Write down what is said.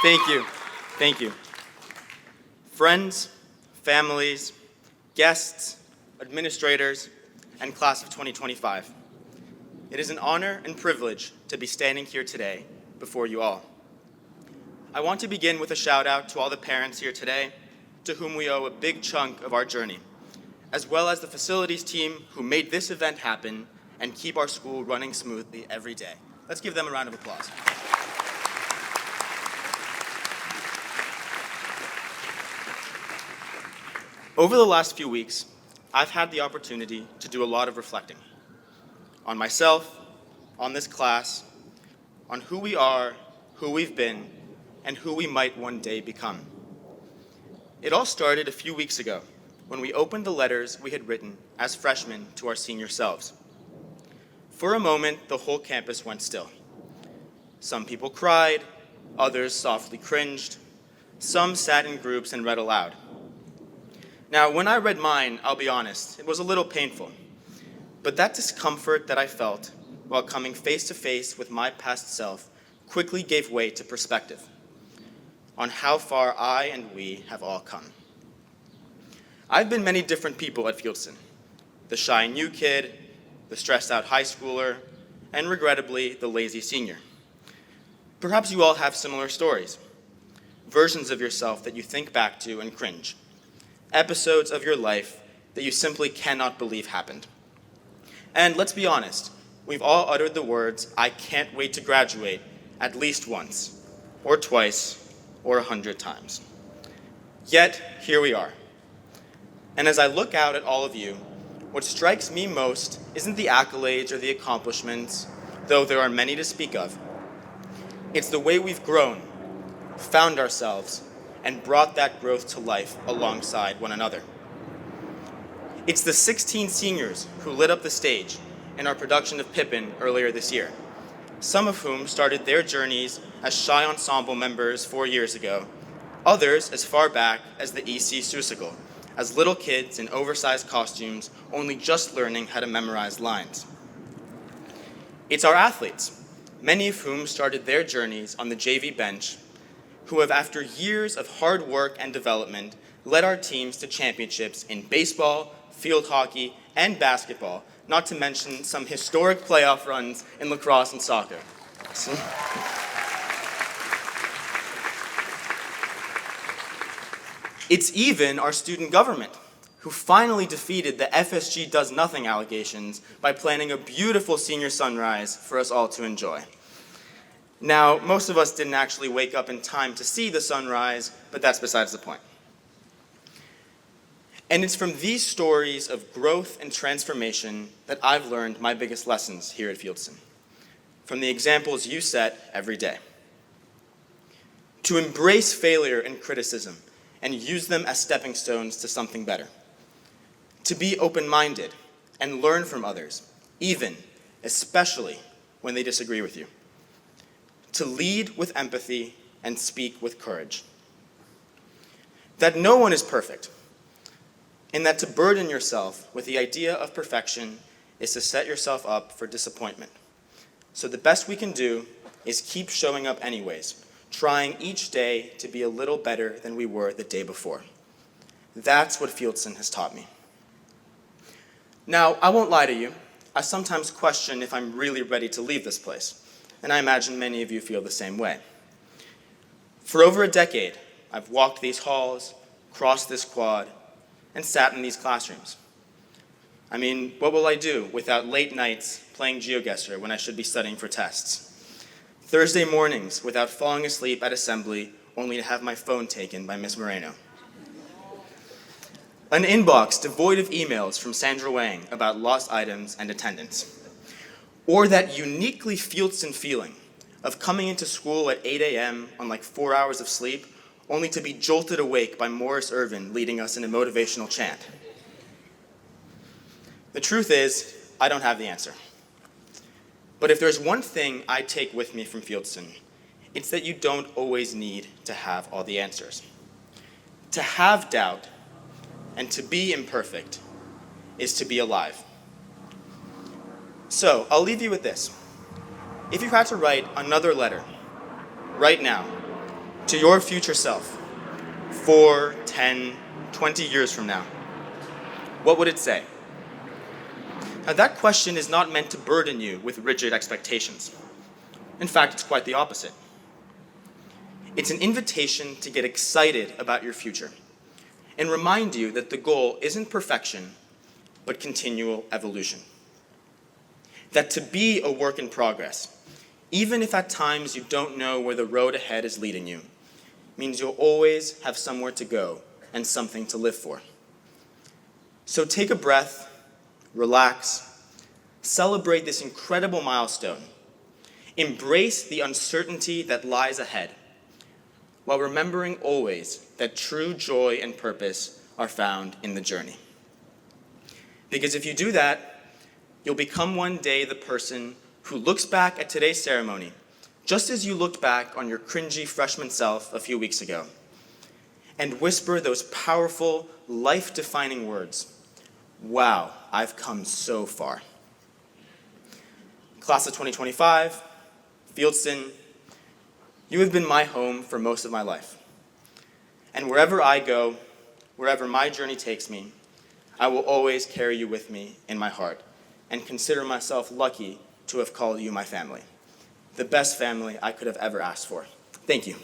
Thank you. Thank you. Friends, families, guests, administrators, and class of 2025. It is an honor and privilege to be standing here today before you all. I want to begin with a shout out to all the parents here today, to whom we owe a big chunk of our journey, as well as the facilities team who made this event happen and keep our school running smoothly every day. Let's give them a round of applause. Over the last few weeks, I've had the opportunity to do a lot of reflecting on myself, on this class, on who we are, who we've been, and who we might one day become. It all started a few weeks ago when we opened the letters we had written as freshmen to our senior selves. For a moment, the whole campus went still. Some people cried, others softly cringed, some sat in groups and read aloud. Now, when I read mine, I'll be honest, it was a little painful. But that discomfort that I felt while coming face to face with my past self quickly gave way to perspective on how far I and we have all come. I've been many different people at Fieldston. The shy new kid, the stressed out high schooler, and regrettably, the lazy senior. Perhaps you all have similar stories, versions of yourself that you think back to and cringe. Episodes of your life that you simply cannot believe happened. And let's be honest, we've all uttered the words, "I can't wait to graduate," at least once, or twice, or 100 times. Yet, here we are. And as I look out at all of you, what strikes me most isn't the accolades or the accomplishments, though there are many to speak of. It's the way we've grown, found ourselves, and brought that growth to life alongside one another. It's the 16 seniors who lit up the stage in our production of Pippin earlier this year, some of whom started their journeys as shy ensemble members 4 years ago, others as far back as the EC Susicle, as little kids in oversized costumes only just learning how to memorize lines. It's our athletes, many of whom started their journeys on the JV bench, who have, after years of hard work and development, led our teams to championships in baseball, field hockey, and basketball, not to mention some historic playoff runs in lacrosse and soccer. It's even our student government, who finally defeated the FSG Does Nothing allegations by planning a beautiful senior sunrise for us all to enjoy. Now, most of us didn't actually wake up in time to see the sunrise, but that's besides the point. And it's from these stories of growth and transformation that I've learned my biggest lessons here at Fieldston, from the examples you set every day. To embrace failure and criticism and use them as stepping stones to something better. To be open-minded and learn from others, even, especially, when they disagree with you. To lead with empathy and speak with courage. That no one is perfect, and that to burden yourself with the idea of perfection is to set yourself up for disappointment. So the best we can do is keep showing up anyways, trying each day to be a little better than we were the day before. That's what Fieldston has taught me. Now, I won't lie to you, I sometimes question if I'm really ready to leave this place. And I imagine many of you feel the same way. For over a decade, I've walked these halls, crossed this quad, and sat in these classrooms. I mean, what will I do without late nights playing GeoGuessr when I should be studying for tests? Thursday mornings without falling asleep at assembly only to have my phone taken by Miss Moreno. An inbox devoid of emails from Sandra Wang about lost items and attendance. Or that uniquely Fieldston feeling of coming into school at 8 a.m. on like 4 hours of sleep, only to be jolted awake by Morris Irvin leading us in a motivational chant. The truth is, I don't have the answer. But if there's one thing I take with me from Fieldston, it's that you don't always need to have all the answers. To have doubt and to be imperfect is to be alive. So, I'll leave you with this. If you had to write another letter, right now, to your future self, 4, 10, 20 years from now, what would it say? Now, that question is not meant to burden you with rigid expectations. In fact, it's quite the opposite. It's an invitation to get excited about your future and remind you that the goal isn't perfection, but continual evolution. That to be a work in progress, even if at times you don't know where the road ahead is leading you, means you'll always have somewhere to go and something to live for. So take a breath, relax, celebrate this incredible milestone, embrace the uncertainty that lies ahead, while remembering always that true joy and purpose are found in the journey. Because if you do that, you'll become one day the person who looks back at today's ceremony, just as you looked back on your cringy freshman self a few weeks ago, and whisper those powerful, life-defining words, "Wow, I've come so far." Class of 2025, Fieldston, you have been my home for most of my life. And wherever I go, wherever my journey takes me, I will always carry you with me in my heart and consider myself lucky to have called you my family, the best family I could have ever asked for. Thank you.